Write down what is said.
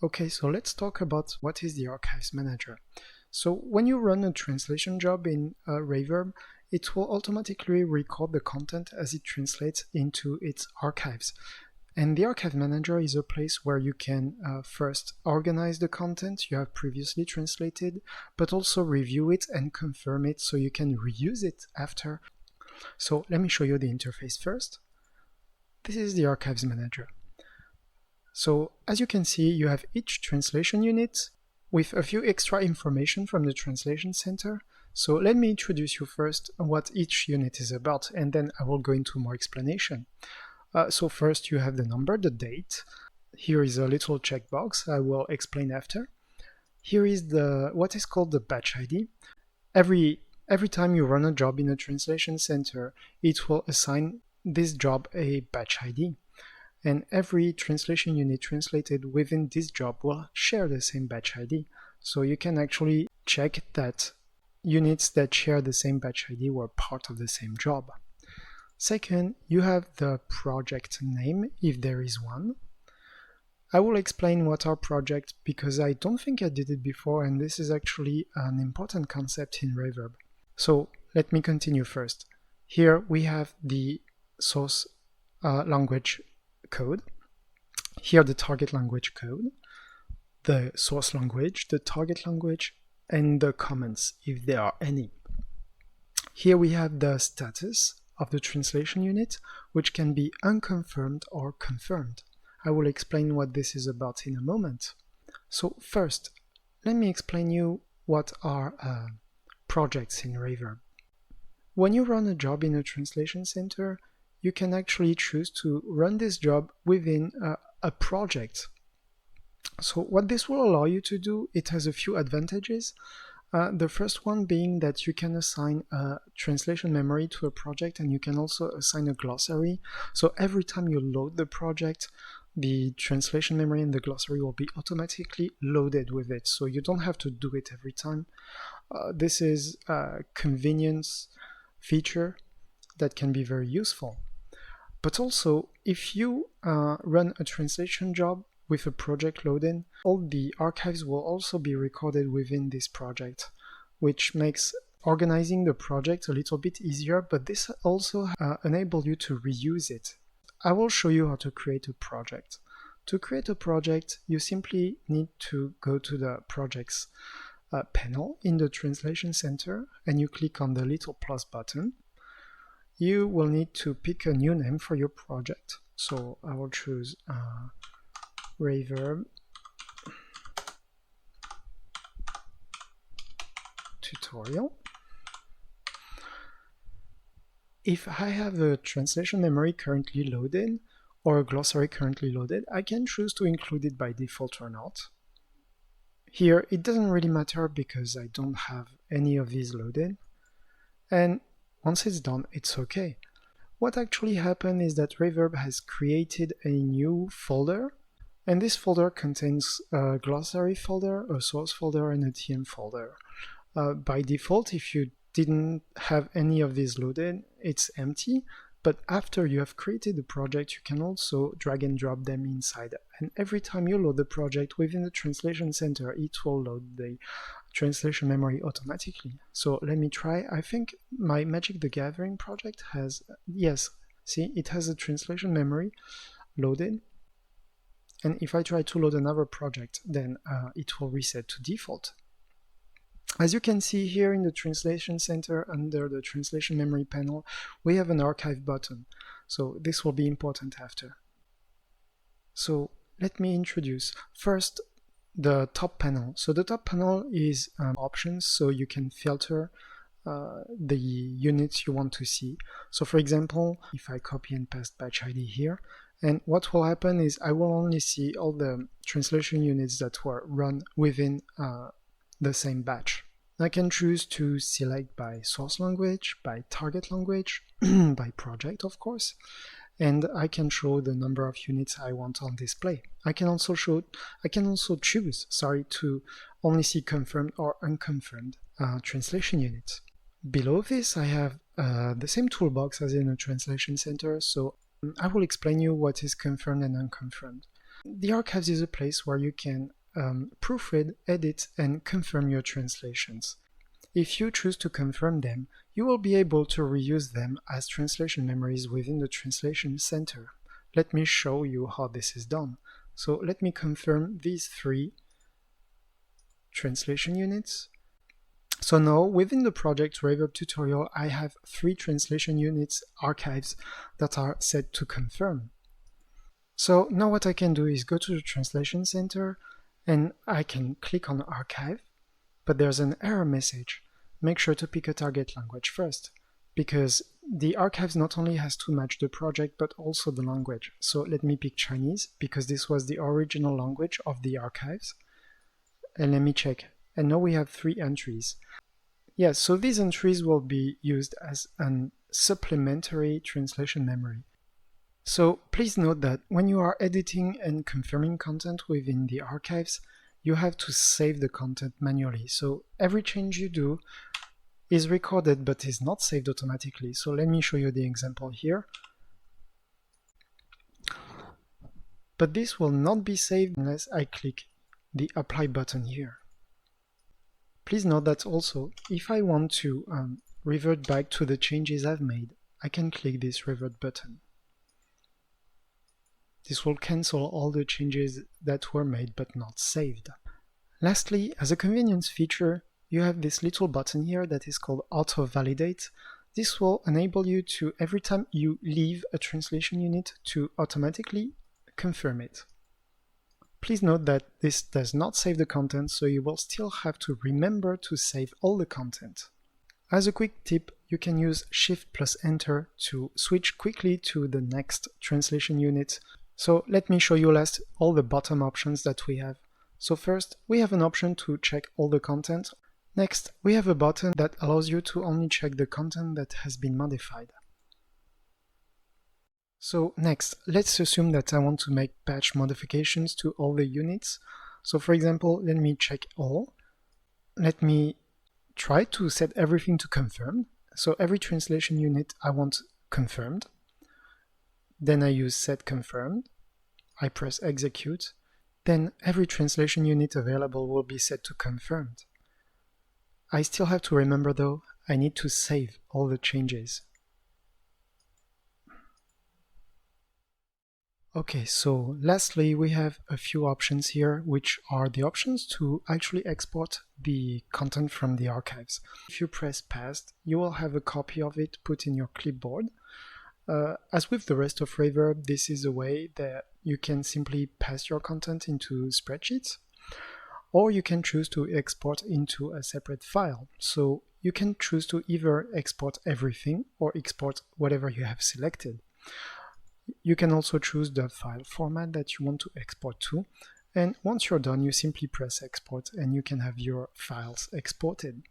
Okay, so let's talk about what is the Archives Manager. So when you run a translation job in Raiverb, it will automatically record the content as it translates into its archives. And the Archive Manager is a place where you can first organize the content you have previously translated, but also review it and confirm it so you can reuse it after. So let me show you the interface first. This is the Archives Manager. So as you can see, you have each translation unit with a few extra information from the translation center. So let me introduce you first on what each unit is about, and then I will go into more explanation. So first you have the number, the date. Here is a little checkbox I will explain after. Here is what is called the batch ID. Every time you run a job in a translation center, it will assign this job a batch ID. And every translation unit translated within this job will share the same batch ID. So you can actually check that units that share the same batch ID were part of the same job. Second, you have the project name, if there is one. I will explain what are projects because I don't think I did it before, and this is actually an important concept in Raiverb. So let me continue first. Here we have the source language code. Here the target language code, the source language, the target language, and the comments if there are any. Here we have the status of the translation unit, which can be unconfirmed or confirmed. I will explain what this is about in a moment. So first, let me explain you what are projects in Raiverb. When you run a job in a translation center, you can actually choose to run this job within a project. So what this will allow you to do, it has a few advantages. The first one being that you can assign a translation memory to a project, and you can also assign a glossary. So every time you load the project, the translation memory and the glossary will be automatically loaded with it. So you don't have to do it every time. This is a convenience feature that can be very useful. But also, if you run a translation job with a project loaded, all the archives will also be recorded within this project, which makes organizing the project a little bit easier, but this also enables you to reuse it. I will show you how to create a project. To create a project, you simply need to go to the projects panel in the translation center, and you click on the little plus button. You will need to pick a new name for your project. So I will choose Raiverb tutorial. If I have a translation memory currently loaded or a glossary currently loaded, I can choose to include it by default or not. Here it doesn't really matter because I don't have any of these loaded, and once it's done, it's okay. What actually happened is that Raiverb has created a new folder, and this folder contains a glossary folder, a source folder, and a TM folder. By default, if you didn't have any of these loaded, it's empty, but after you have created the project, you can also drag and drop them inside. And every time you load the project within the translation center, it will load the translation memory automatically. So let me try. I think my Magic the Gathering project has, yes, see, it has a translation memory loaded. And if I try to load another project, then it will reset to default. As you can see here in the Translation Center under the Translation Memory panel, we have an archive button. So this will be important after. So let me introduce first the top panel. So the top panel is options, so you can filter the units you want to see. So for example, if I copy and paste batch ID here, and what will happen is I will only see all the translation units that were run within the same batch. I can choose to select by source language, by target language, by project of course, and I can show the number of units I want on display. I can also choose to only see confirmed or unconfirmed translation units. Below this I have the same toolbox as in a translation center, so I will explain you what is confirmed and unconfirmed. The archives is a place where you can proofread, edit, and confirm your translations. If you choose to confirm them, you will be able to reuse them as translation memories within the Translation Center. Let me show you how this is done. So let me confirm these 3 translation units. So now within the project Raiverb tutorial, I have 3 translation units archives that are set to confirm. So now what I can do is go to the Translation Center and I can click on Archive, but there's an error message. Make sure to pick a target language first, because the archives not only has to match the project but also the language. So let me pick Chinese, because this was the original language of the archives. And let me check. And now we have 3 entries. Yes, so these entries will be used as a supplementary translation memory. So please note that when you are editing and confirming content within the archives, you have to save the content manually. So every change you do is recorded but is not saved automatically. So let me show you the example here. But this will not be saved unless I click the Apply button here. Please note that also, if I want to revert back to the changes I've made, I can click this Revert button. This will cancel all the changes that were made but not saved. Lastly, as a convenience feature, you have this little button here that is called Auto Validate. This will enable you to, every time you leave a translation unit, to automatically confirm it. Please note that this does not save the content, so you will still have to remember to save all the content. As a quick tip, you can use Shift plus Enter to switch quickly to the next translation unit. So let me show you last all the bottom options that we have. So first, we have an option to check all the content. Next, we have a button that allows you to only check the content that has been modified. So next, let's assume that I want to make patch modifications to all the units. So for example, let me check all. Let me try to set everything to confirmed. So every translation unit I want confirmed. Then I use set confirmed. I press execute. Then every translation unit available will be set to confirmed. I still have to remember though, I need to save all the changes. Okay, so lastly we have a few options here, which are the options to actually export the content from the archives. If you press past, you will have a copy of it put in your clipboard. As with the rest of Raiverb, this is a way that you can simply paste your content into spreadsheets, or you can choose to export into a separate file. So you can choose to either export everything or export whatever you have selected. You can also choose the file format that you want to export to, and once you're done, you simply press export and you can have your files exported.